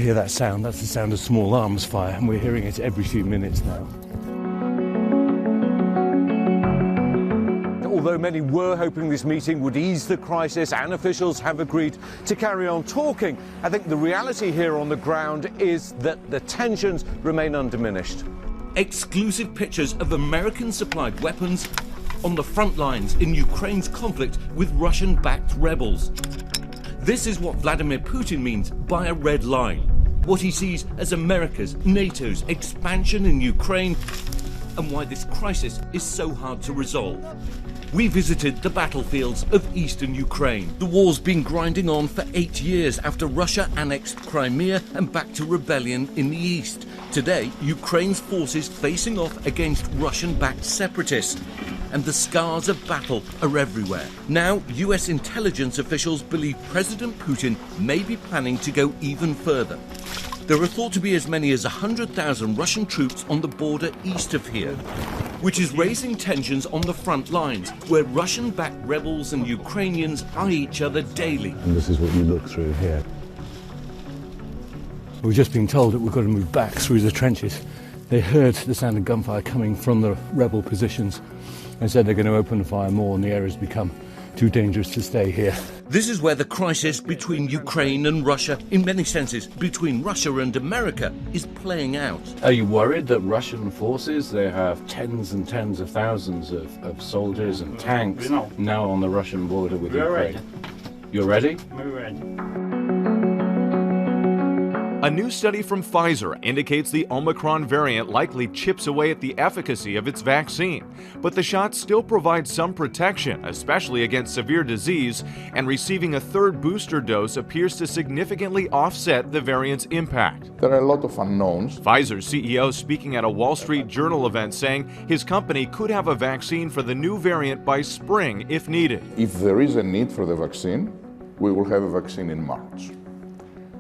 You hear that sound? That's the sound of small arms fire, and we're hearing it every few minutes now. Although many were hoping this meeting would ease the crisis and officials have agreed to carry on talking, I think the reality here on the ground is that the tensions remain undiminished. Exclusive pictures of American-supplied weapons on the front lines in Ukraine's conflict with Russian-backed rebels. This is what Vladimir Putin means by a red line, what he sees as America's, NATO's expansion in Ukraine, and why this crisis is so hard to resolve. We visited the battlefields of eastern Ukraine. The war's been grinding on for 8 years after Russia annexed Crimea and backed to rebellion in the east. Today, Ukraine's forces facing off against Russian-backed separatists. And the scars of battle are everywhere. Now, US intelligence officials believe President Putin may be planning to go even further. There are thought to be as many as 100,000 Russian troops on the border east of here, which is raising tensions on the front lines, where Russian-backed rebels and Ukrainians eye each other daily. And this is what you look through here. We've just been told that we've got to move back through the trenches. They heard the sound of gunfire coming from the rebel positions and said they're going to open fire more, and the area's become too dangerous to stay here. This is where the crisis between Ukraine and Russia, in many senses between Russia and America, is playing out. Are you worried that Russian forces, they have tens and tens of thousands of soldiers and tanks now on the Russian border with Ukraine? Ready. You're ready? We're ready. A new study from Pfizer indicates the Omicron variant likely chips away at the efficacy of its vaccine, but the shot still provides some protection, especially against severe disease, and receiving a third booster dose appears to significantly offset the variant's impact. There are a lot of unknowns. Pfizer's CEO speaking at a Wall Street Journal event saying his company could have a vaccine for the new variant by spring if needed. If there is a need for the vaccine, we will have a vaccine in March.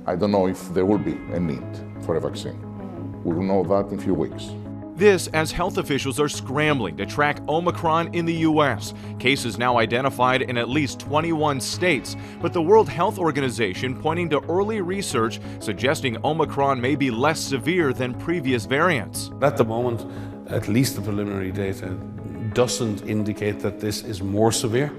I don't know if there will be a need for a vaccine. We will know that in a few weeks. This as health officials are scrambling to track Omicron in the U.S. Cases now identified in at least 21 states, but the World Health Organization pointing to early research suggesting Omicron may be less severe than previous variants. At the moment, at least the preliminary data doesn't indicate that this is more severe.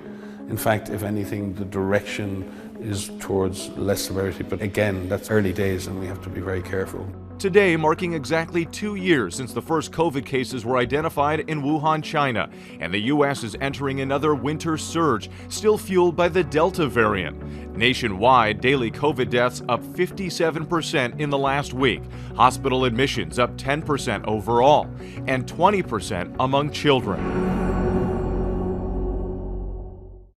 In fact, if anything, the direction is towards less severity. But again, that's early days and we have to be very careful. Today marking exactly 2 years since the first COVID cases were identified in Wuhan, China, and the U.S. is entering another winter surge, still fueled by the Delta variant. Nationwide, daily COVID deaths up 57% in the last week, hospital admissions up 10% overall, and 20% among children.